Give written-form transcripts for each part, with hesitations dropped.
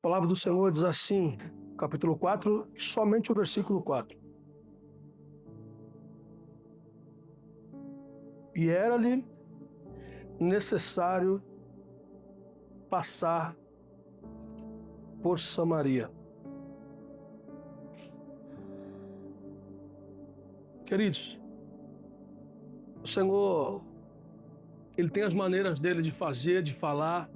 A palavra do Senhor diz assim, capítulo 4, somente o versículo 4. E era-lhe necessário passar por Samaria. Queridos, o Senhor, Ele tem as maneiras dele de fazer, de falar,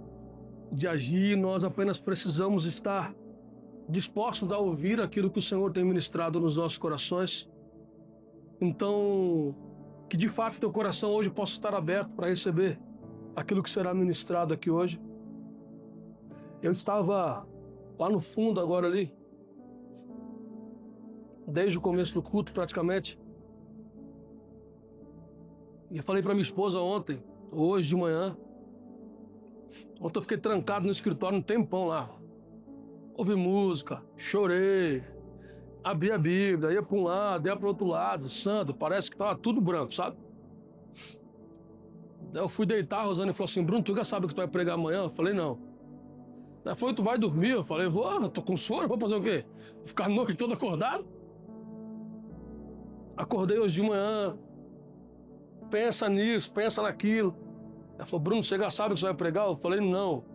de agir. Nós apenas precisamos estar dispostos a ouvir aquilo que o Senhor tem ministrado nos nossos corações. Então, que de fato teu coração hoje possa estar aberto para receber aquilo que será ministrado aqui hoje. Eu estava lá no fundo agora ali, desde o começo do culto praticamente, e eu falei para minha esposa hoje de manhã. Ontem eu fiquei trancado no escritório um tempão lá. Ouvi música, chorei, abri a Bíblia, ia para um lado, ia para o outro lado, santo, parece que estava tudo branco, sabe? Daí eu fui deitar, a Rosane falou assim, Bruno, tu já sabe o que tu vai pregar amanhã? Eu falei, não. Ela falou, tu vai dormir? Eu falei, vou, tô com sono, vou fazer o quê? Vou ficar a noite toda acordado? Acordei hoje de manhã, pensa nisso, pensa naquilo. Ela falou, Bruno, você já sabe o que você vai pregar? Eu falei, não.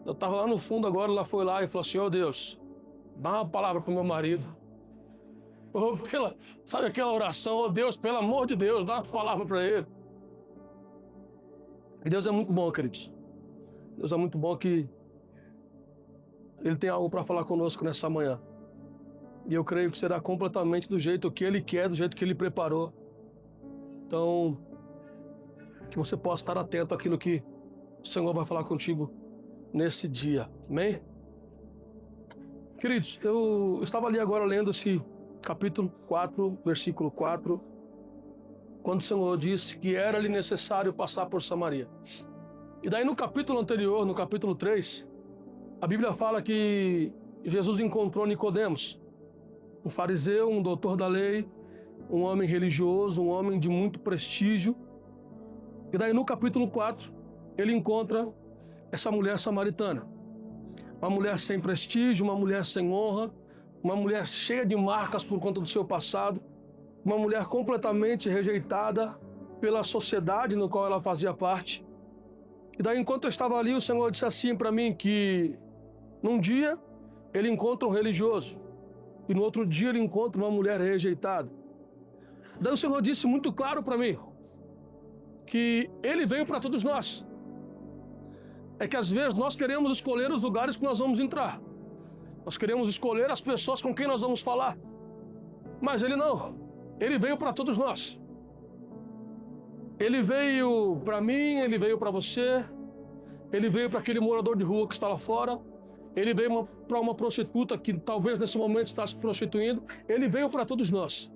Eu estava lá no fundo agora, ela foi lá e falou assim, Deus, dá uma palavra pro meu marido. Sabe aquela oração, Deus, pelo amor de Deus, dá uma palavra para ele. E Deus é muito bom, queridos. Deus é muito bom que Ele tem algo para falar conosco nessa manhã. E eu creio que será completamente do jeito que Ele quer, do jeito que Ele preparou. Então, que você possa estar atento àquilo que o Senhor vai falar contigo nesse dia. Amém? Queridos, eu estava ali agora lendo esse capítulo 4, versículo 4, quando o Senhor disse que era-lhe necessário passar por Samaria. E daí no capítulo anterior, no capítulo 3, a Bíblia fala que Jesus encontrou Nicodemos, um fariseu, um doutor da lei, um homem religioso, um homem de muito prestígio. E daí no capítulo 4, ele encontra essa mulher samaritana. Uma mulher sem prestígio, uma mulher sem honra, uma mulher cheia de marcas por conta do seu passado, uma mulher completamente rejeitada pela sociedade no qual ela fazia parte. E daí enquanto eu estava ali, o Senhor disse assim para mim que num dia ele encontra um religioso e no outro dia ele encontra uma mulher rejeitada. Daí o Senhor disse muito claro para mim que Ele veio para todos nós. É que às vezes nós queremos escolher os lugares que nós vamos entrar. Nós queremos escolher as pessoas com quem nós vamos falar. Mas Ele não. Ele veio para todos nós. Ele veio para mim, Ele veio para você. Ele veio para aquele morador de rua que está lá fora. Ele veio para uma prostituta que talvez nesse momento está se prostituindo. Ele veio para todos nós.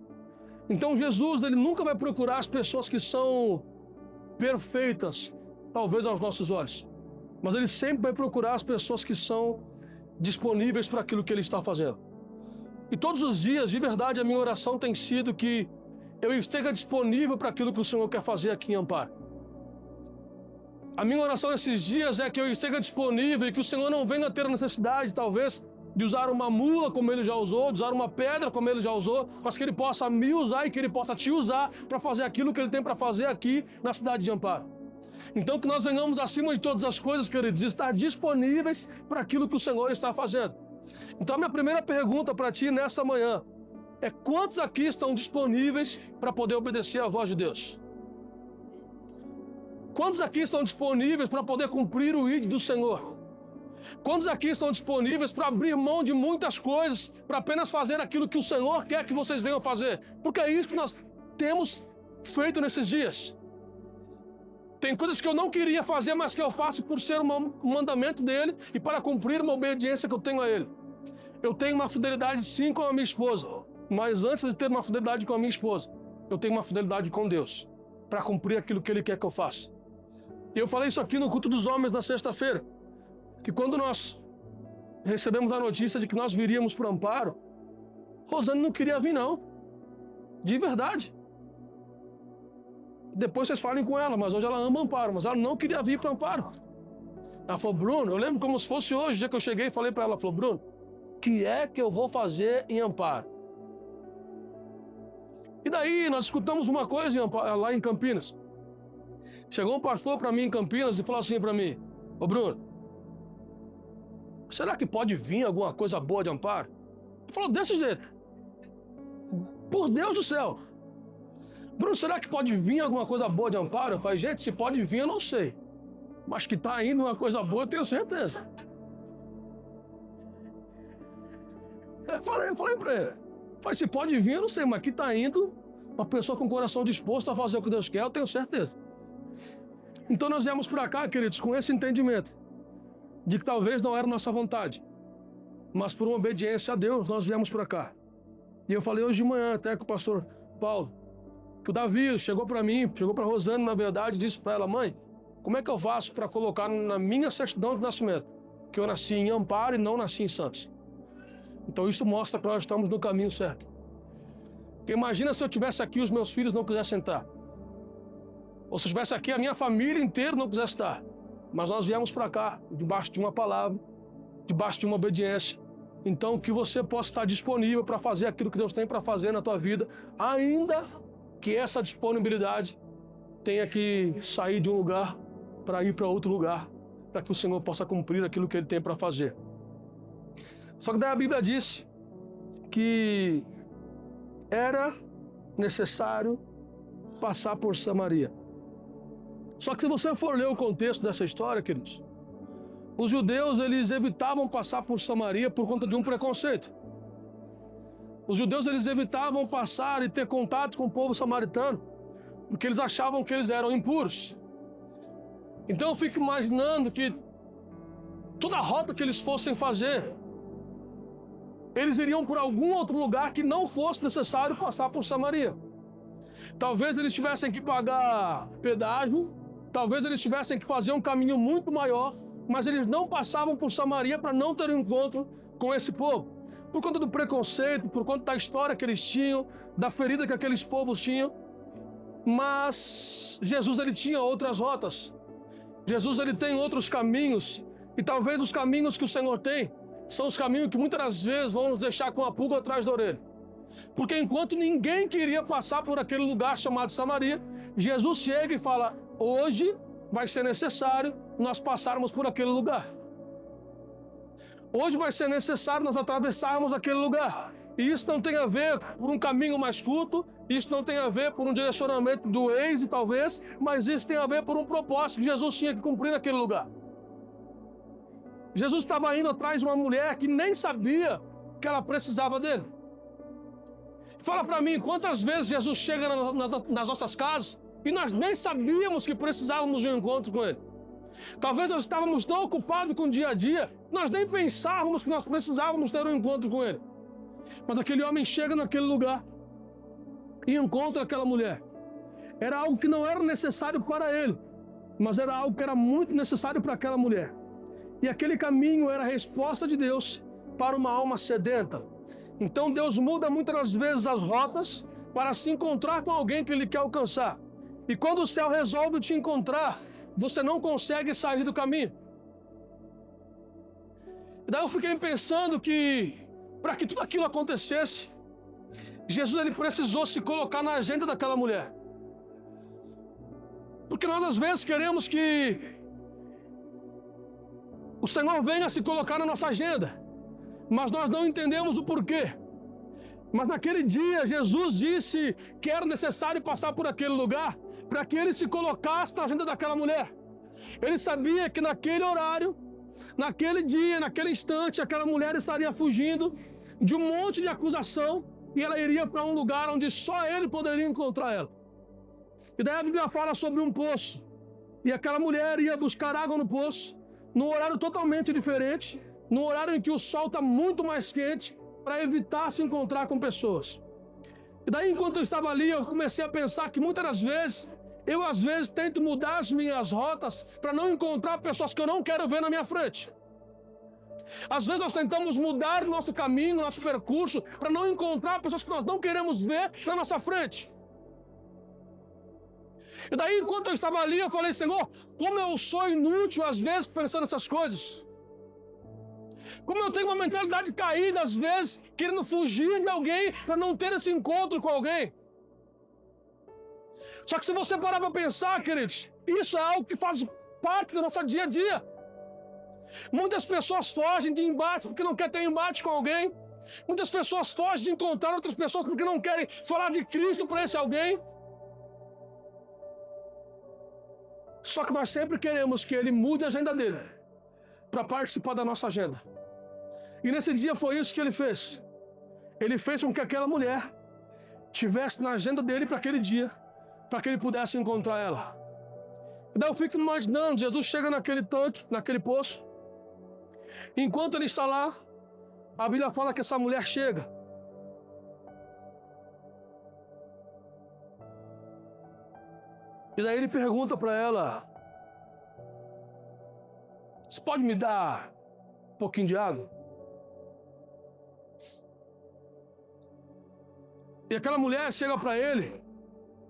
Então Jesus, Ele nunca vai procurar as pessoas que são perfeitas, talvez aos nossos olhos. Mas Ele sempre vai procurar as pessoas que são disponíveis para aquilo que Ele está fazendo. E todos os dias, de verdade, a minha oração tem sido que eu esteja disponível para aquilo que o Senhor quer fazer aqui em Amparo. A minha oração nesses dias é que eu esteja disponível e que o Senhor não venha ter a necessidade, talvez, de usar uma mula como Ele já usou, de usar uma pedra como Ele já usou, mas que Ele possa me usar e que Ele possa te usar para fazer aquilo que Ele tem para fazer aqui na cidade de Amparo. Então que nós venhamos acima de todas as coisas, queridos, estar disponíveis para aquilo que o Senhor está fazendo. Então a minha primeira pergunta para ti nessa manhã é: quantos aqui estão disponíveis para poder obedecer à voz de Deus? Quantos aqui estão disponíveis para poder cumprir o ID do Senhor? Quantos aqui estão disponíveis para abrir mão de muitas coisas para apenas fazer aquilo que o Senhor quer que vocês venham fazer? Porque é isso que nós temos feito nesses dias. Tem coisas que eu não queria fazer, mas que eu faço por ser um mandamento dele e para cumprir uma obediência que eu tenho a ele. Eu tenho uma fidelidade sim com a minha esposa, mas antes de ter uma fidelidade com a minha esposa, eu tenho uma fidelidade com Deus para cumprir aquilo que Ele quer que eu faça. E eu falei isso aqui no culto dos homens na sexta-feira, que quando nós recebemos a notícia de que nós viríamos para o Amparo, Rosane não queria vir não, de verdade. Depois vocês falem com ela, mas hoje ela ama Amparo, mas ela não queria vir para Amparo. Ela falou, Bruno, eu lembro como se fosse hoje, o dia que eu cheguei e falei para ela, falou, Bruno, o que é que eu vou fazer em Amparo? E daí nós escutamos uma coisa lá em Campinas. Chegou um pastor para mim em Campinas e falou assim para mim, ô Bruno, será que pode vir alguma coisa boa de Amparo? Ele falou desse jeito. Por Deus do céu. Bruno, será que pode vir alguma coisa boa de Amparo? Eu falei, gente, se pode vir eu não sei. Mas que está indo uma coisa boa eu tenho certeza. Eu falei para ele. Falei, se pode vir eu não sei, mas que está indo uma pessoa com o coração disposto a fazer o que Deus quer, eu tenho certeza. Então nós viemos para cá, queridos, com esse entendimento de que talvez não era nossa vontade, mas por uma obediência a Deus nós viemos para cá. E eu falei hoje de manhã até com o pastor Paulo, que o Davi chegou para mim, chegou para Rosane, na verdade, e disse para ela, mãe, como é que eu faço para colocar na minha certidão de nascimento que eu nasci em Amparo e não nasci em Santos? Então isso mostra que nós estamos no caminho certo. Porque imagina se eu tivesse aqui e os meus filhos não quisessem estar. Ou se eu estivesse aqui a minha família inteira não quisesse estar. Mas nós viemos para cá, debaixo de uma palavra, debaixo de uma obediência. Então que você possa estar disponível para fazer aquilo que Deus tem para fazer na tua vida, ainda que essa disponibilidade tenha que sair de um lugar para ir para outro lugar, para que o Senhor possa cumprir aquilo que Ele tem para fazer. Só que daí a Bíblia disse que era necessário passar por Samaria. Só que se você for ler o contexto dessa história, queridos, os judeus eles evitavam passar por Samaria por conta de um preconceito. Os judeus eles evitavam passar e ter contato com o povo samaritano porque eles achavam que eles eram impuros. Então eu fico imaginando que toda a rota que eles fossem fazer, eles iriam por algum outro lugar que não fosse necessário passar por Samaria. Talvez eles tivessem que pagar pedágio, talvez eles tivessem que fazer um caminho muito maior, mas eles não passavam por Samaria para não ter um encontro com esse povo. Por conta do preconceito, por conta da história que eles tinham, da ferida que aqueles povos tinham. Mas Jesus ele tinha outras rotas. Jesus ele tem outros caminhos. E talvez os caminhos que o Senhor tem são os caminhos que muitas das vezes vão nos deixar com a pulga atrás da orelha. Porque enquanto ninguém queria passar por aquele lugar chamado Samaria, Jesus chega e fala, hoje vai ser necessário nós passarmos por aquele lugar. Hoje vai ser necessário nós atravessarmos aquele lugar. E isso não tem a ver por um caminho mais curto, isso não tem a ver por um direcionamento do Waze, talvez, mas isso tem a ver por um propósito que Jesus tinha que cumprir naquele lugar. Jesus estava indo atrás de uma mulher que nem sabia que ela precisava dele. Fala para mim, quantas vezes Jesus chega nas nossas casas e nós nem sabíamos que precisávamos de um encontro com Ele. Talvez nós estávamos tão ocupados com o dia a dia, nós nem pensávamos que nós precisávamos ter um encontro com Ele. Mas aquele homem chega naquele lugar e encontra aquela mulher. Era algo que não era necessário para ele, mas era algo que era muito necessário para aquela mulher. E aquele caminho era a resposta de Deus para uma alma sedenta. Então Deus muda muitas das vezes as rotas para se encontrar com alguém que Ele quer alcançar. E quando o céu resolve te encontrar, você não consegue sair do caminho. E daí eu fiquei pensando que, para que tudo aquilo acontecesse, Jesus ele precisou se colocar na agenda daquela mulher. Porque nós às vezes queremos que o Senhor venha se colocar na nossa agenda, mas nós não entendemos o porquê. Mas naquele dia Jesus disse que era necessário passar por aquele lugar para que Ele se colocasse na agenda daquela mulher. Ele sabia que naquele horário, naquele dia, naquele instante, aquela mulher estaria fugindo de um monte de acusação e ela iria para um lugar onde só Ele poderia encontrar ela. E daí a Bíblia fala sobre um poço. E aquela mulher ia buscar água no poço, num horário totalmente diferente, num horário em que o sol está muito mais quente, para evitar se encontrar com pessoas. E daí, enquanto eu estava ali, eu comecei a pensar que muitas das vezes, eu às vezes tento mudar as minhas rotas para não encontrar pessoas que eu não quero ver na minha frente. Às vezes nós tentamos mudar o nosso caminho, o nosso percurso, para não encontrar pessoas que nós não queremos ver na nossa frente. E daí, enquanto eu estava ali, eu falei, Senhor, como eu sou inútil às vezes pensando nessas coisas. Como eu tenho uma mentalidade caída às vezes, querendo fugir de alguém para não ter esse encontro com alguém. Só que se você parar para pensar, queridos, isso é algo que faz parte do nosso dia a dia. Muitas pessoas fogem de embate porque não querem ter embate com alguém. Muitas pessoas fogem de encontrar outras pessoas porque não querem falar de Cristo para esse alguém. Só que nós sempre queremos que ele mude a agenda dele para participar da nossa agenda. E nesse dia foi isso que ele fez. Ele fez com que aquela mulher tivesse na agenda dele para aquele dia, para que ele pudesse encontrar ela. E daí eu fico imaginando, Jesus chega naquele tanque, naquele poço. Enquanto ele está lá, a Bíblia fala que essa mulher chega. E daí ele pergunta para ela, você pode me dar um pouquinho de água? E aquela mulher chega para ele,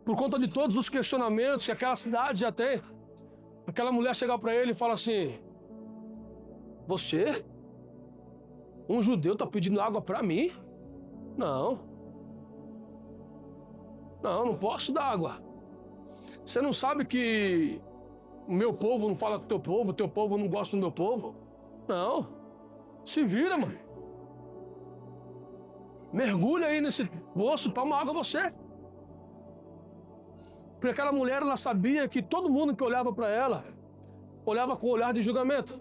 por conta de todos os questionamentos que aquela cidade já tem. Aquela mulher chega para ele e fala assim, você? Um judeu está pedindo água para mim? Não. Não posso dar água. Você não sabe que o meu povo não fala com o teu povo não gosta do meu povo? Não. Se vira, mano. Mergulha aí nesse poço, toma água você. Porque aquela mulher, ela sabia que todo mundo que olhava para ela, olhava com um olhar de julgamento.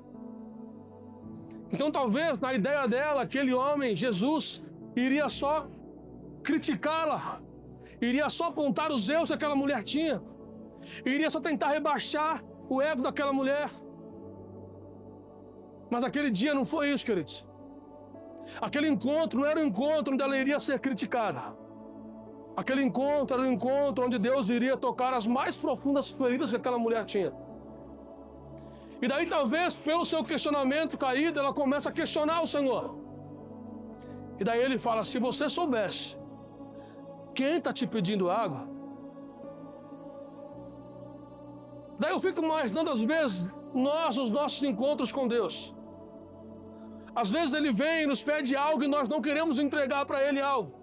Então talvez, na ideia dela, aquele homem, Jesus, iria só criticá-la, iria só apontar os erros que aquela mulher tinha, iria só tentar rebaixar o ego daquela mulher. Mas aquele dia não foi isso, queridos. Aquele encontro não era um encontro onde ela iria ser criticada. Aquele encontro era um encontro onde Deus iria tocar as mais profundas feridas que aquela mulher tinha. E daí talvez, pelo seu questionamento caído, ela começa a questionar o Senhor. E daí ele fala, se você soubesse quem está te pedindo água. Daí eu fico imaginando às vezes os nossos encontros com Deus. Às vezes ele vem e nos pede algo e nós não queremos entregar para ele algo.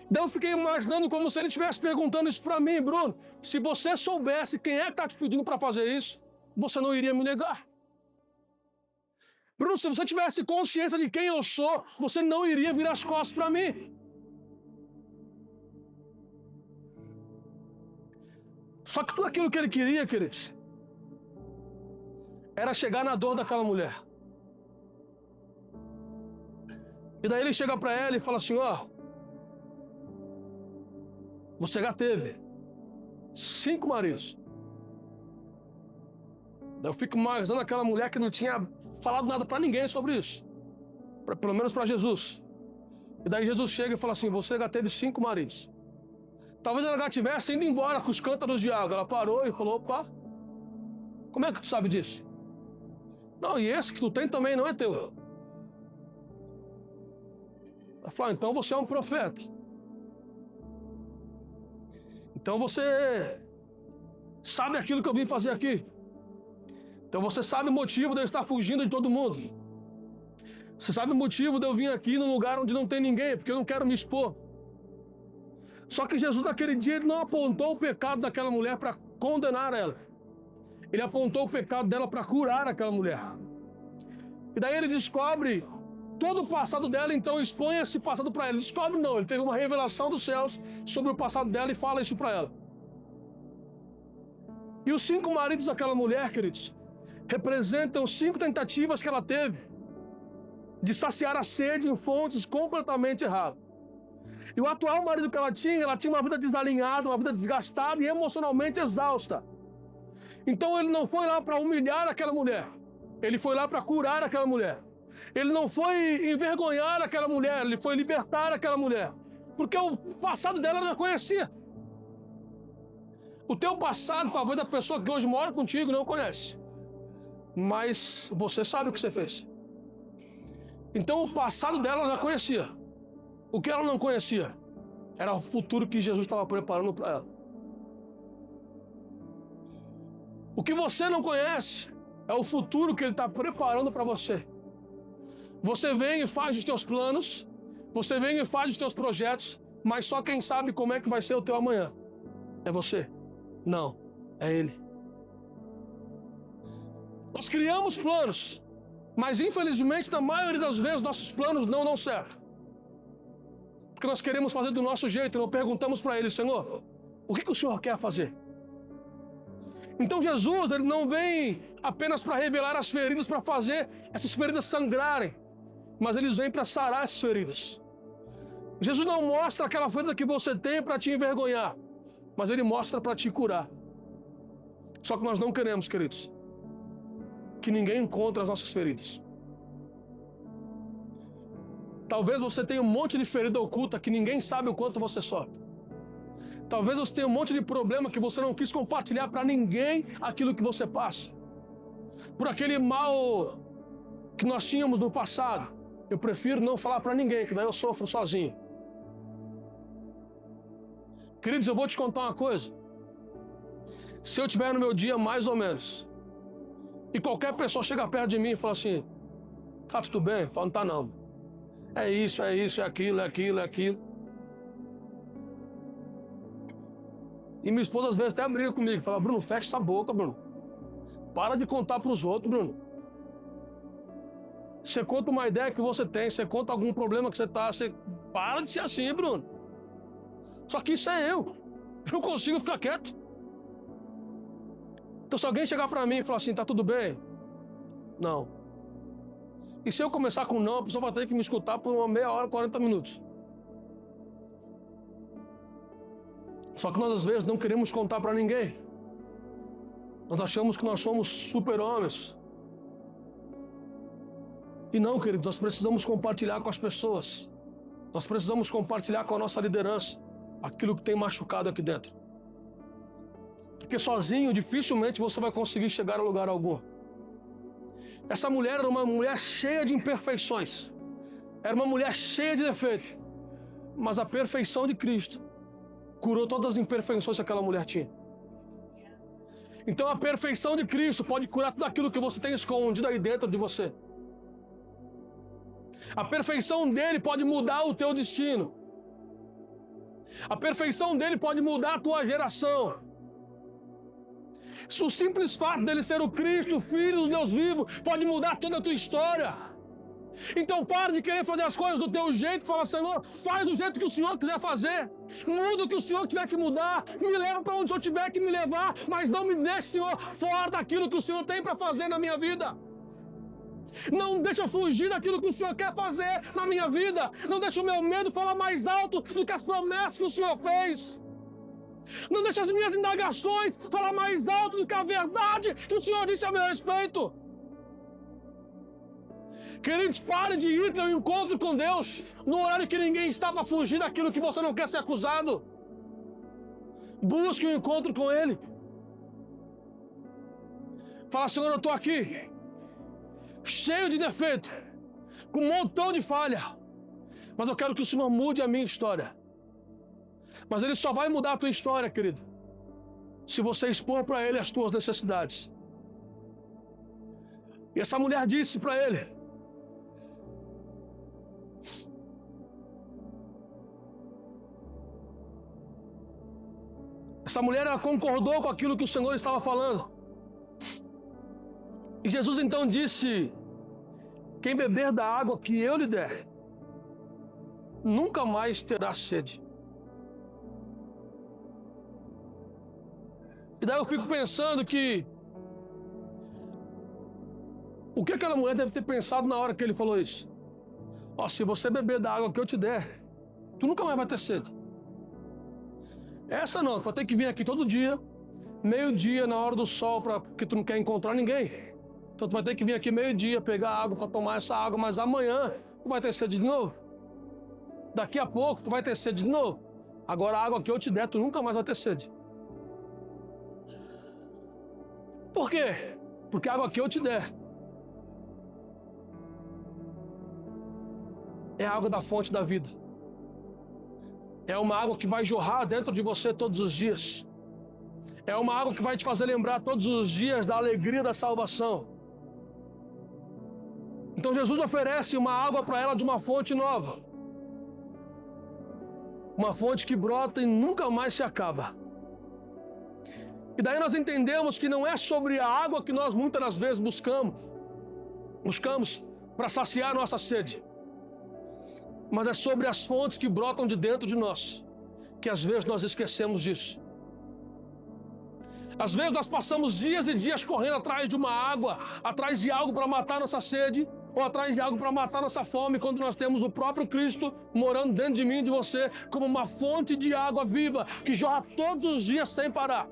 Daí eu fiquei imaginando como se ele estivesse perguntando isso para mim, Bruno. Se você soubesse quem é que está te pedindo para fazer isso, você não iria me negar. Bruno, se você tivesse consciência de quem eu sou, você não iria virar as costas para mim. Só que tudo aquilo que ele queria, queridos, era chegar na dor daquela mulher. E daí ele chega para ela e fala assim, ó, você já teve 5 maridos. Daí eu fico imaginando aquela mulher que não tinha falado nada para ninguém sobre isso. Pelo menos para Jesus. E daí Jesus chega e fala assim, você já teve 5 maridos. Talvez ela já tivesse indo embora com os cântaros de água. Ela parou e falou, opa, como é que tu sabe disso? Não, e esse que tu tem também não é teu. Ela falou, então você é um profeta. Então você sabe aquilo que eu vim fazer aqui. Então você sabe o motivo de eu estar fugindo de todo mundo. Você sabe o motivo de eu vir aqui num lugar onde não tem ninguém, porque eu não quero me expor. Só que Jesus naquele dia ele não apontou o pecado daquela mulher para condenar ela. Ele apontou o pecado dela para curar aquela mulher. E daí ele descobre todo o passado dela, então expõe esse passado para ela. Ele descobre não, ele teve uma revelação dos céus sobre o passado dela e fala isso para ela. E os 5 maridos daquela mulher, queridos, representam 5 tentativas que ela teve de saciar a sede em fontes completamente erradas. E o atual marido que ela tinha uma vida desalinhada, uma vida desgastada e emocionalmente exausta. Então ele não foi lá para humilhar aquela mulher, ele foi lá para curar aquela mulher. Ele não foi envergonhar aquela mulher, ele foi libertar aquela mulher. Porque o passado dela ela não conhecia. O teu passado, talvez da pessoa que hoje mora contigo, não conhece. Mas você sabe o que você fez. Então o passado dela ela já conhecia. O que ela não conhecia era o futuro que Jesus estava preparando para ela. O que você não conhece é o futuro que Ele está preparando para você. Você vem e faz os teus planos, você vem e faz os teus projetos, mas só quem sabe como é que vai ser o teu amanhã é você. Não, é Ele. Nós criamos planos, mas infelizmente, na maioria das vezes, nossos planos não dão certo. Porque nós queremos fazer do nosso jeito e não perguntamos para Ele: Senhor, o que o Senhor quer fazer? Então Jesus, Ele não vem apenas para revelar as feridas, para fazer essas feridas sangrarem, mas Ele vem para sarar essas feridas. Jesus não mostra aquela ferida que você tem para te envergonhar, mas Ele mostra para te curar. Só que nós não queremos, queridos, que ninguém encontre as nossas feridas. Talvez você tenha um monte de ferida oculta que ninguém sabe o quanto você sofre. Talvez você tenha um monte de problema que você não quis compartilhar para ninguém aquilo que você passa. Por aquele mal que nós tínhamos no passado, eu prefiro não falar para ninguém, que daí eu sofro sozinho. Queridos, eu vou te contar uma coisa. Se eu estiver no meu dia mais ou menos, e qualquer pessoa chega perto de mim e fala assim: tá tudo bem? Eu falo: não tá não. É isso, é aquilo, é aquilo, é aquilo. E minha esposa às vezes até briga comigo, fala: Bruno, fecha essa boca, Bruno. Para de contar para os outros, Bruno. Você conta uma ideia que você tem, você conta algum problema que você está, você para de ser assim, Bruno. Só que isso é eu não consigo ficar quieto. Então se alguém chegar para mim e falar assim: tá tudo bem? Não. E se eu começar com não, a pessoa vai ter que me escutar por uma meia hora, 40 minutos. Só que nós às vezes não queremos contar para ninguém. Nós achamos que nós somos super-homens. E não, queridos, nós precisamos compartilhar com as pessoas. Nós precisamos compartilhar com a nossa liderança aquilo que tem machucado aqui dentro. Porque sozinho, dificilmente você vai conseguir chegar a lugar algum. Essa mulher era uma mulher cheia de imperfeições. Era uma mulher cheia de defeitos. Mas a perfeição de Cristo curou todas as imperfeições que aquela mulher tinha. Então a perfeição de Cristo pode curar tudo aquilo que você tem escondido aí dentro de você. A perfeição dele pode mudar o teu destino. A perfeição dele pode mudar a tua geração. O simples fato dele ser o Cristo, o Filho do Deus vivo, pode mudar toda a tua história. Então para de querer fazer as coisas do teu jeito. Fala: Senhor, faz do jeito que o Senhor quiser fazer. Muda o que o Senhor tiver que mudar. Me leva para onde o Senhor tiver que me levar. Mas não me deixe, Senhor, fora daquilo que o Senhor tem para fazer na minha vida. Não deixa eu fugir daquilo que o Senhor quer fazer na minha vida. Não deixa o meu medo falar mais alto do que as promessas que o Senhor fez. Não deixa as minhas indagações falar mais alto do que a verdade que o Senhor disse a meu respeito. Queridos, pare de ir ao encontro com Deus no horário que ninguém está para fugir daquilo que você não quer ser acusado. Busque um encontro com Ele. Fala: Senhor, eu estou aqui, cheio de defeito, com um montão de falha, mas eu quero que o Senhor mude a minha história. Mas Ele só vai mudar a tua história, querido, se você expor para Ele as tuas necessidades. E essa mulher disse para Ele: essa mulher, ela concordou com aquilo que o Senhor estava falando. E Jesus então disse: quem beber da água que eu lhe der, nunca mais terá sede. E daí eu fico pensando que o que aquela mulher deve ter pensado na hora que ele falou isso? Ó, se você beber da água que eu te der, tu nunca mais vai ter sede. Essa não, tu vai ter que vir aqui todo dia, meio-dia, na hora do sol, porque tu não quer encontrar ninguém. Então tu vai ter que vir aqui meio-dia, pegar água para tomar essa água, mas amanhã tu vai ter sede de novo. Daqui a pouco tu vai ter sede de novo. Agora a água que eu te der, tu nunca mais vai ter sede. Por quê? Porque a água que eu te der é a água da fonte da vida. É uma água que vai jorrar dentro de você todos os dias. É uma água que vai te fazer lembrar todos os dias da alegria da salvação. Então Jesus oferece uma água para ela de uma fonte nova. Uma fonte que brota e nunca mais se acaba. E daí nós entendemos que não é sobre a água que nós muitas das vezes buscamos para saciar a nossa sede. Mas é sobre as fontes que brotam de dentro de nós, que às vezes nós esquecemos disso. Às vezes nós passamos dias e dias correndo atrás de uma água, atrás de algo para matar nossa sede, ou atrás de algo para matar nossa fome, quando nós temos o próprio Cristo morando dentro de mim e de você, como uma fonte de água viva, que jorra todos os dias sem parar.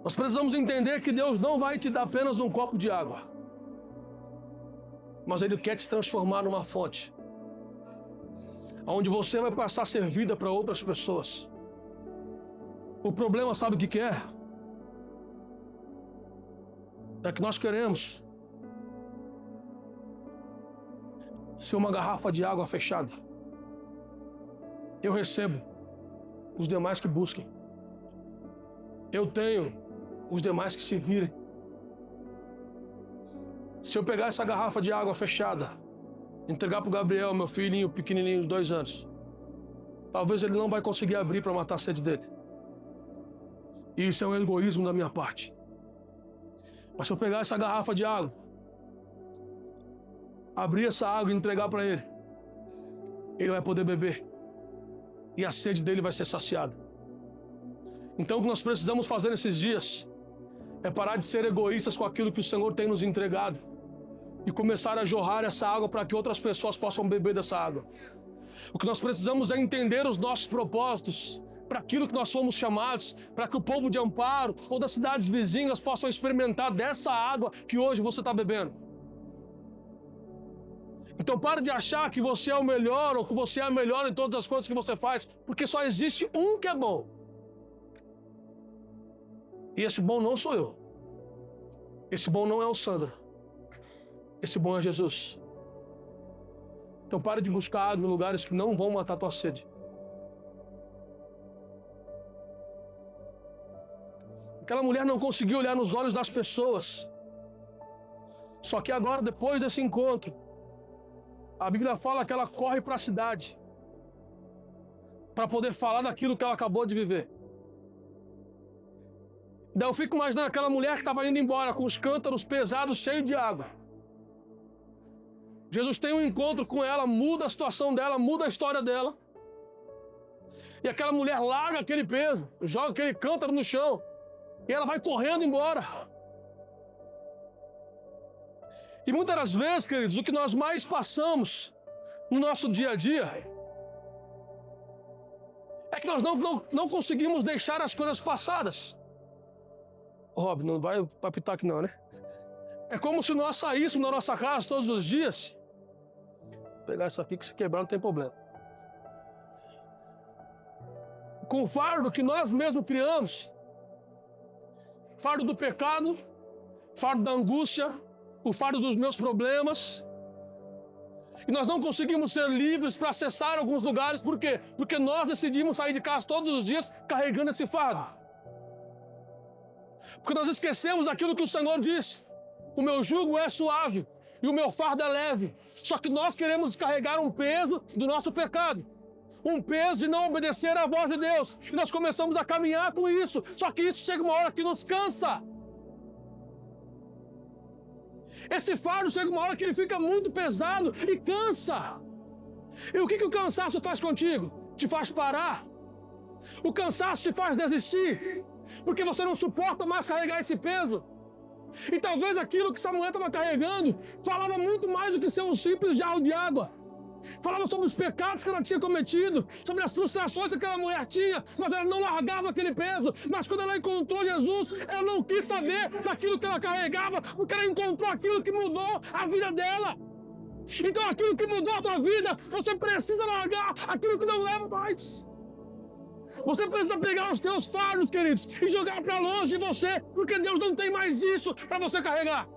Nós precisamos entender que Deus não vai te dar apenas um copo de água, mas Ele quer te transformar numa fonte, onde você vai passar a ser vida para outras pessoas. O problema, sabe o que é? É que nós queremos ser uma garrafa de água fechada. Eu recebo, os demais que busquem. Eu tenho, os demais que se virem. Se eu pegar essa garrafa de água fechada, entregar para o Gabriel, meu filhinho pequenininho de 2 anos, talvez ele não vai conseguir abrir para matar a sede dele. E isso é um egoísmo da minha parte. Mas se eu pegar essa garrafa de água, abrir essa água e entregar para ele, ele vai poder beber. E a sede dele vai ser saciada. Então o que nós precisamos fazer nesses dias é parar de ser egoístas com aquilo que o Senhor tem nos entregado e começar a jorrar essa água para que outras pessoas possam beber dessa água. O que nós precisamos é entender os nossos propósitos, para aquilo que nós somos chamados, para que o povo de Amparo ou das cidades vizinhas possam experimentar dessa água que hoje você está bebendo. Então pare de achar que você é o melhor ou que você é a melhor em todas as coisas que você faz, porque só existe um que é bom. E esse bom não sou eu. Esse bom não é o Sandra. Esse bom é Jesus. Então pare de buscar água em lugares que não vão matar a tua sede. Aquela mulher não conseguiu olhar nos olhos das pessoas. Só que agora, depois desse encontro, a Bíblia fala que ela corre para a cidade para poder falar daquilo que ela acabou de viver. Daí eu fico imaginando aquela mulher que estava indo embora com os cântaros pesados, cheios de água. Jesus tem um encontro com ela, muda a situação dela, muda a história dela. E aquela mulher larga aquele peso, joga aquele cântaro no chão. E ela vai correndo embora. E muitas das vezes, queridos, o que nós mais passamos no nosso dia a dia é que nós não conseguimos deixar as coisas passadas. Rob, não vai apitar aqui não, né? É como se nós saíssemos da nossa casa todos os dias. Vou pegar isso aqui que se quebrar não tem problema. Com o fardo que nós mesmos criamos. Fardo do pecado, fardo da angústia, o fardo dos meus problemas. E nós não conseguimos ser livres para acessar alguns lugares. Por quê? Porque nós decidimos sair de casa todos os dias carregando esse fardo. Porque nós esquecemos aquilo que o Senhor disse. O meu jugo é suave e o meu fardo é leve. Só que nós queremos carregar um peso do nosso pecado. Um peso de não obedecer à voz de Deus. E nós começamos a caminhar com isso. Só que isso chega uma hora que nos cansa. Esse fardo chega uma hora que ele fica muito pesado e cansa. E o que o cansaço faz contigo? Te faz parar. O cansaço te faz desistir. Porque você não suporta mais carregar esse peso. E talvez aquilo que essa mulher estava carregando falava muito mais do que ser um simples jarro de água. Falava sobre os pecados que ela tinha cometido, sobre as frustrações que aquela mulher tinha, mas ela não largava aquele peso. Mas quando ela encontrou Jesus, ela não quis saber daquilo que ela carregava, porque ela encontrou aquilo que mudou a vida dela. Então aquilo que mudou a tua vida, você precisa largar aquilo que não leva mais. Você precisa pegar os teus fardos, queridos, e jogar para longe de você, porque Deus não tem mais isso para você carregar.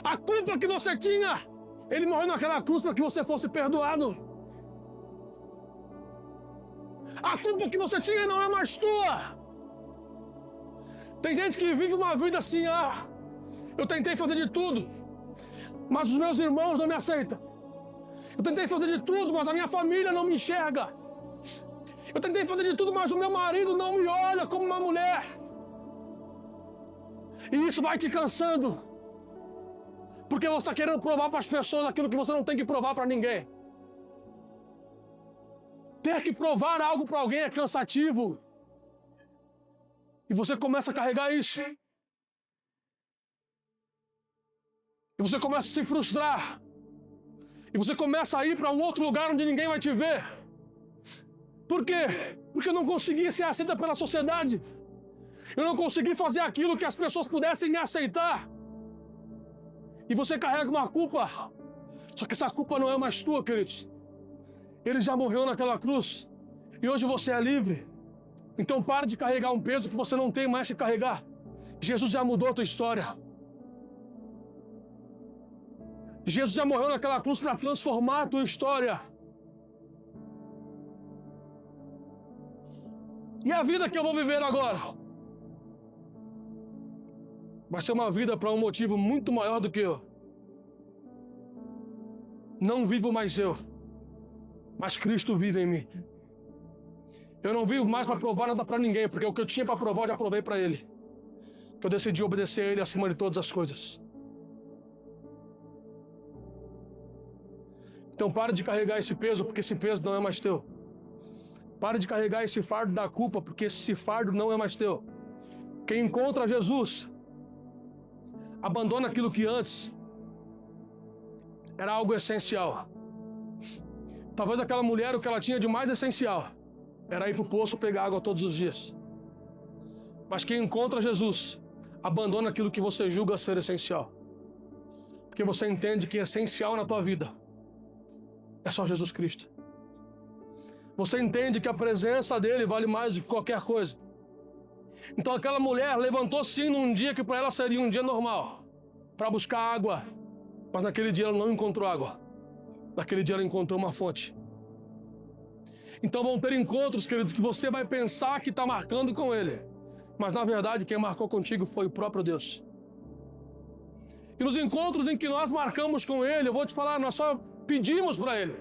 A culpa que você tinha, Ele morreu naquela cruz para que você fosse perdoado. A culpa que você tinha não é mais tua. Tem gente que vive uma vida assim, eu tentei fazer de tudo, mas os meus irmãos não me aceitam. Eu tentei fazer de tudo, mas a minha família não me enxerga. Eu tentei fazer de tudo, mas o meu marido não me olha como uma mulher. E isso vai te cansando. Porque você está querendo provar para as pessoas aquilo que você não tem que provar para ninguém. Ter que provar algo para alguém é cansativo. E você começa a carregar isso. E você começa a se frustrar. E você começa a ir para um outro lugar onde ninguém vai te ver. Por quê? Porque eu não consegui ser aceita pela sociedade. Eu não consegui fazer aquilo que as pessoas pudessem me aceitar. E você carrega uma culpa. Só que essa culpa não é mais tua, queridos. Ele já morreu naquela cruz. E hoje você é livre. Então pare de carregar um peso que você não tem mais que carregar. Jesus já mudou a tua história. Jesus já morreu naquela cruz para transformar a tua história. E a vida que eu vou viver agora vai ser uma vida para um motivo muito maior do que eu. Não vivo mais eu, mas Cristo vive em mim. Eu não vivo mais para provar nada para ninguém, porque o que eu tinha para provar eu já provei para Ele. Eu decidi obedecer a Ele acima de todas as coisas. Então pare de carregar esse peso, porque esse peso não é mais teu. Pare de carregar esse fardo da culpa, porque esse fardo não é mais teu. Quem encontra Jesus, abandona aquilo que antes era algo essencial. Talvez aquela mulher, o que ela tinha de mais essencial era ir para o poço pegar água todos os dias. Mas quem encontra Jesus, abandona aquilo que você julga ser essencial. Porque você entende que essencial na tua vida é só Jesus Cristo. Você entende que a presença dele vale mais do que qualquer coisa. Então aquela mulher levantou sim num dia que para ela seria um dia normal, para buscar água. Mas naquele dia ela não encontrou água. Naquele dia ela encontrou uma fonte. Então vão ter encontros, queridos, que você vai pensar que está marcando com Ele. Mas na verdade quem marcou contigo foi o próprio Deus. E nos encontros em que nós marcamos com Ele, eu vou te falar, nós só pedimos para Ele.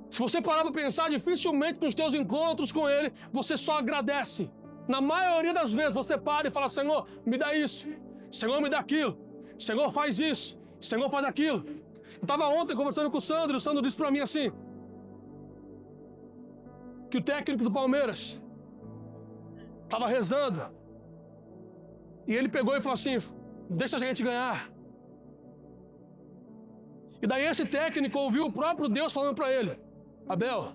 Se você parar para pensar, dificilmente nos teus encontros com Ele, você só agradece. Na maioria das vezes você para e fala, Senhor, me dá isso. Senhor, me dá aquilo. Senhor, faz isso. Senhor, faz aquilo. Eu estava ontem conversando com o Sandro disse para mim assim, que o técnico do Palmeiras estava rezando. E ele pegou e falou assim, deixa a gente ganhar. E daí esse técnico ouviu o próprio Deus falando para ele, Abel,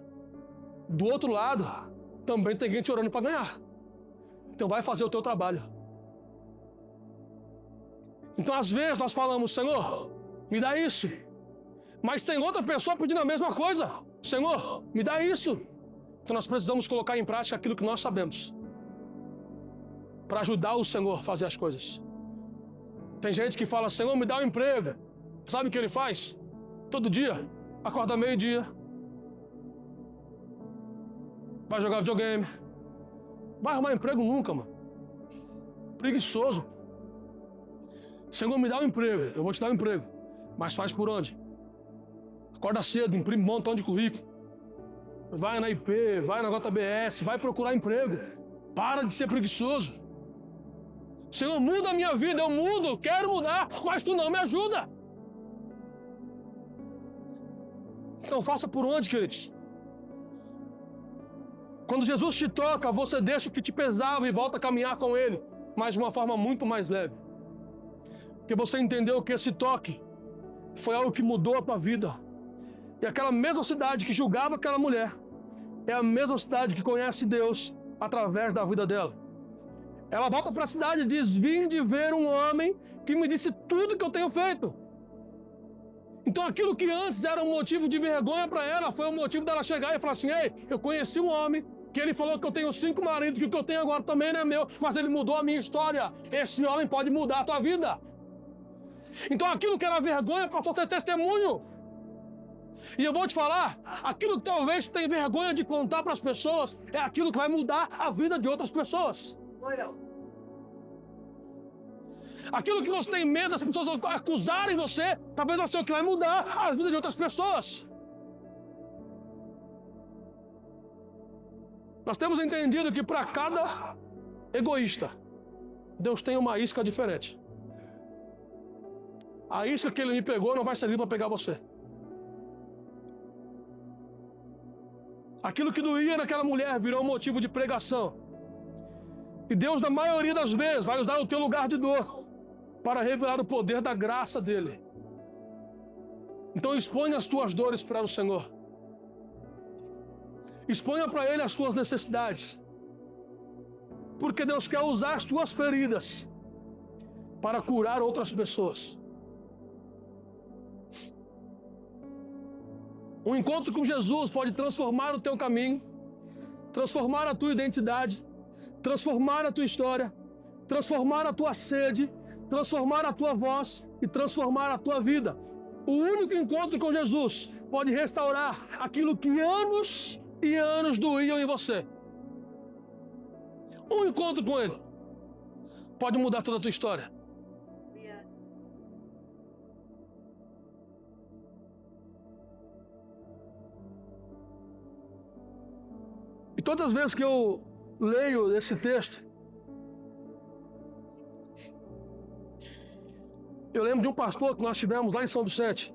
do outro lado também tem gente orando para ganhar. Então vai fazer o teu trabalho. Então às vezes nós falamos, Senhor, me dá isso. Mas tem outra pessoa pedindo a mesma coisa. Senhor, me dá isso. Então nós precisamos colocar em prática aquilo que nós sabemos, para ajudar o Senhor a fazer as coisas. Tem gente que fala, Senhor, me dá um emprego. Sabe o que ele faz? Todo dia, acorda meio-dia, vai jogar videogame, vai arrumar emprego nunca, mano. Preguiçoso. Senhor, me dá um emprego. Eu vou te dar um emprego. Mas faz por onde? Acorda cedo, imprime um montão de currículo. Vai na IP, vai na JBS, vai procurar emprego. Para de ser preguiçoso. Senhor, muda a minha vida, eu mudo, quero mudar, mas tu não me ajuda. Então faça por onde, queridos? Quando Jesus te toca, você deixa o que te pesava e volta a caminhar com Ele, mas de uma forma muito mais leve. Porque você entendeu que esse toque foi algo que mudou a tua vida. E aquela mesma cidade que julgava aquela mulher, é a mesma cidade que conhece Deus através da vida dela. Ela volta para a cidade e diz, vim de ver um homem que me disse tudo que eu tenho feito. Então aquilo que antes era um motivo de vergonha para ela, foi um motivo dela chegar e falar assim, ei, eu conheci um homem, que ele falou que eu tenho 5 maridos, que o que eu tenho agora também não é meu, mas ele mudou a minha história. Esse homem pode mudar a tua vida. Então aquilo que era vergonha passou a ser testemunho. E eu vou te falar, aquilo que talvez tu tenha vergonha de contar para as pessoas é aquilo que vai mudar a vida de outras pessoas. Aquilo que você tem medo das pessoas acusarem você, talvez vai ser o que vai mudar a vida de outras pessoas. Nós temos entendido que para cada egoísta, Deus tem uma isca diferente. A isca que ele me pegou não vai servir para pegar você. Aquilo que doía naquela mulher virou motivo de pregação. E Deus, na maioria das vezes, vai usar o teu lugar de dor para revelar o poder da graça dele. Então expõe as tuas dores para o Senhor. Exponha para Ele as tuas necessidades. Porque Deus quer usar as tuas feridas para curar outras pessoas. Um encontro com Jesus pode transformar o teu caminho, transformar a tua identidade, transformar a tua história, transformar a tua sede, transformar a tua voz e transformar a tua vida. O único encontro com Jesus pode restaurar aquilo que anos e anos doíam em você. Um encontro com Ele pode mudar toda a tua história. E todas as vezes que eu leio esse texto, eu lembro de um pastor que nós tivemos lá em São Vicente.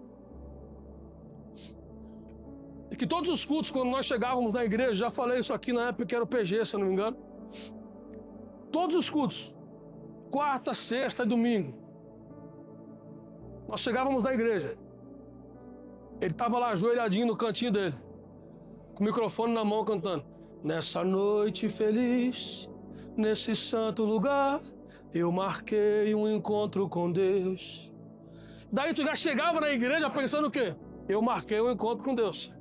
E que todos os cultos, quando nós chegávamos na igreja, já falei isso aqui na época que era o PG, se eu não me engano. Todos os cultos, quarta, sexta e domingo, nós chegávamos na igreja. Ele estava lá ajoelhadinho no cantinho dele, com o microfone na mão cantando. Nessa noite feliz, nesse santo lugar, eu marquei um encontro com Deus. Daí tu já chegava na igreja pensando o quê? Eu marquei um encontro com Deus.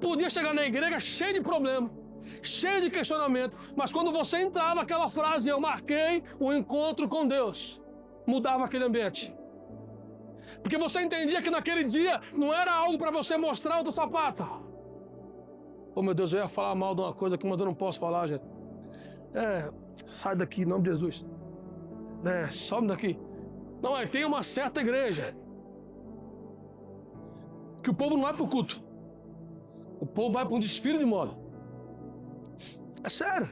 Podia chegar na igreja cheio de problema, cheio de questionamento, mas quando você entrava aquela frase, eu marquei um encontro com Deus, mudava aquele ambiente. Porque você entendia que naquele dia não era algo para você mostrar o teu sapato. Oh meu Deus, eu ia falar mal de uma coisa aqui, mas eu não posso falar, gente. Sai daqui, em nome de Jesus. Some daqui. Não, tem uma certa igreja que o povo não vai para o culto. O povo vai para um desfile de moda. É sério.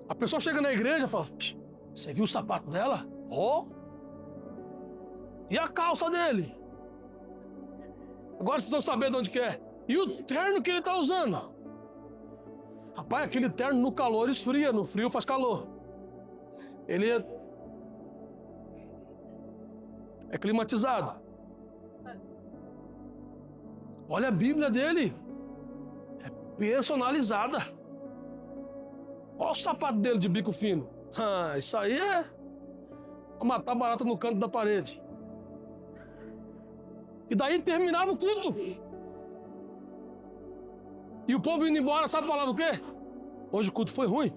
A pessoa chega na igreja e fala, você viu o sapato dela? E a calça dele? Agora vocês vão saber de onde que é. E o terno que ele está usando? Rapaz, aquele terno no calor esfria, no frio faz calor. Ele é climatizado. Olha a Bíblia dele. É personalizada. Olha o sapato dele de bico fino. Isso aí é pra matar barata no canto da parede. E daí terminava o culto. E o povo indo embora, sabe falar o quê? Hoje o culto foi ruim.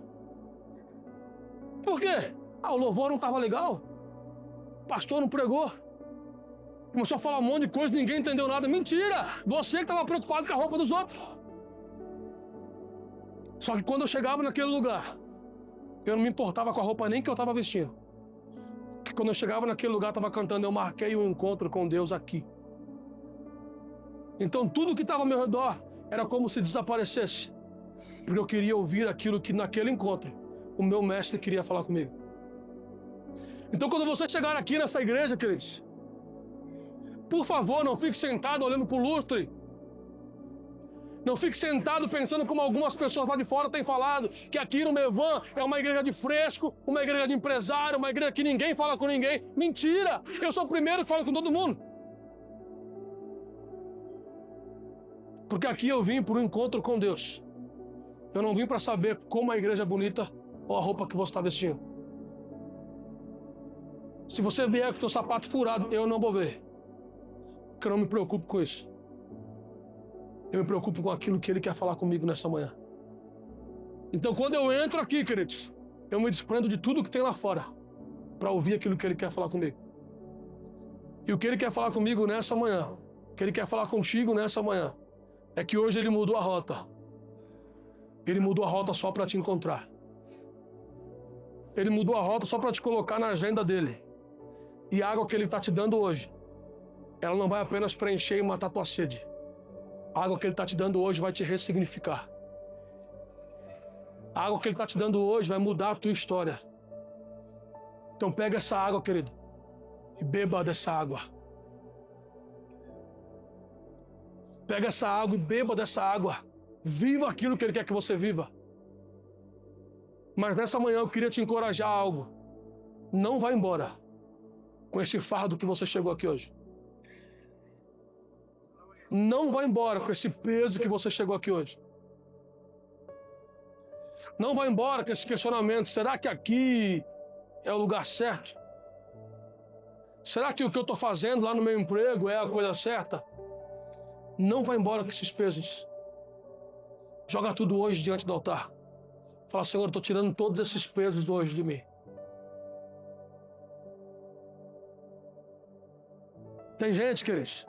Por quê? O louvor não estava legal. O pastor não pregou. Começou a falar um monte de coisa, ninguém entendeu nada. Mentira! Você que estava preocupado com a roupa dos outros. Só que quando eu chegava naquele lugar, eu não me importava com a roupa nem que eu estava vestindo. Porque quando eu chegava naquele lugar, estava cantando, eu marquei um encontro com Deus aqui. Então tudo que estava ao meu redor era como se desaparecesse. Porque eu queria ouvir aquilo que naquele encontro o meu mestre queria falar comigo. Então quando você chegar aqui nessa igreja, queridos, por favor, não fique sentado olhando para o lustre. Não fique sentado pensando como algumas pessoas lá de fora têm falado, que aqui no Mevan é uma igreja de fresco, uma igreja de empresário, uma igreja que ninguém fala com ninguém. Mentira! Eu sou o primeiro que fala com todo mundo. Porque aqui eu vim por um encontro com Deus. Eu não vim para saber como a igreja é bonita ou a roupa que você está vestindo. Se você vier com o seu sapato furado, eu não vou ver. Porque eu não me preocupo com isso. Eu me preocupo com aquilo que Ele quer falar comigo nessa manhã. Então quando eu entro aqui, queridos, eu me desprendo de tudo que tem lá fora para ouvir aquilo que Ele quer falar comigo. E o que Ele quer falar comigo nessa manhã, o que Ele quer falar contigo nessa manhã, é que hoje Ele mudou a rota. Ele mudou a rota só para te encontrar. Ele mudou a rota só para te colocar na agenda dele. E a água que Ele está te dando hoje, ela não vai apenas preencher e matar tua sede. A água que Ele está te dando hoje vai te ressignificar. A água que Ele está te dando hoje vai mudar a tua história. Então pega essa água, querido, e beba dessa água. Pega essa água e beba dessa água. Viva aquilo que Ele quer que você viva. Mas nessa manhã eu queria te encorajar a algo. Não vá embora com esse fardo que você chegou aqui hoje. Não vá embora com esse peso que você chegou aqui hoje. Não vá embora com esse questionamento. Será que aqui é o lugar certo? Será que o que eu estou fazendo lá no meu emprego é a coisa certa? Não vá embora com esses pesos. Joga tudo hoje diante do altar. Fala, Senhor, eu estou tirando todos esses pesos hoje de mim. Tem gente, queridos,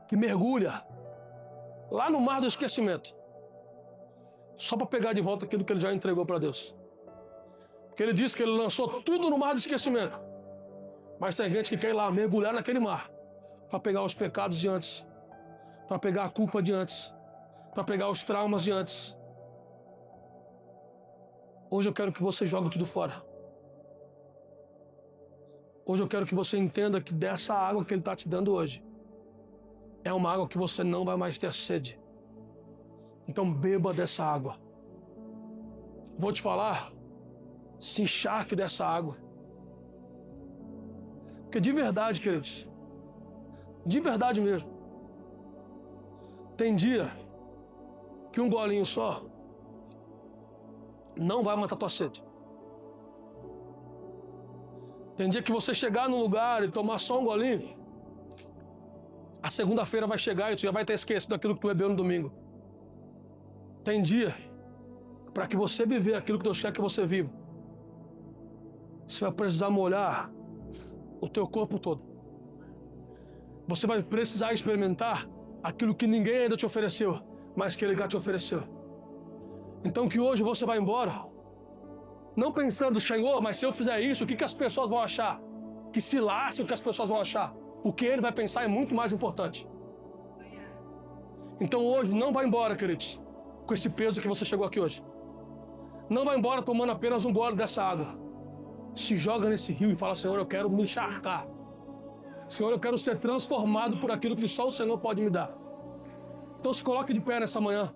que mergulha lá no mar do esquecimento, só para pegar de volta aquilo que ele já entregou para Deus. Porque ele disse que ele lançou tudo no mar do esquecimento. Mas tem gente que quer ir lá mergulhar naquele mar para pegar os pecados de antes, para pegar a culpa de antes, para pegar os traumas de antes. Hoje eu quero que você jogue tudo fora. Hoje eu quero que você entenda que dessa água que Ele está te dando hoje, é uma água que você não vai mais ter sede. Então beba dessa água. Vou te falar, se encharque dessa água. Porque de verdade, queridos, de verdade mesmo, tem dia que um golinho só não vai matar tua sede. Tem dia que você chegar num lugar e tomar só um golinho, a segunda-feira vai chegar e tu já vai ter esquecido aquilo que tu bebeu no domingo. Tem dia, para que você viver aquilo que Deus quer que você viva, você vai precisar molhar o teu corpo todo. Você vai precisar experimentar aquilo que ninguém ainda te ofereceu, mas que Ele já te ofereceu. Então que hoje você vai embora, não pensando, Senhor, mas se eu fizer isso, o que as pessoas vão achar? Que se lasque o que as pessoas vão achar. O que Ele vai pensar é muito mais importante. Então hoje não vai embora, queridos, com esse peso que você chegou aqui hoje. Não vai embora tomando apenas um gole dessa água. Se joga nesse rio e fala, Senhor, eu quero me encharcar. Senhor, eu quero ser transformado por aquilo que só o Senhor pode me dar. Então se coloque de pé nessa manhã.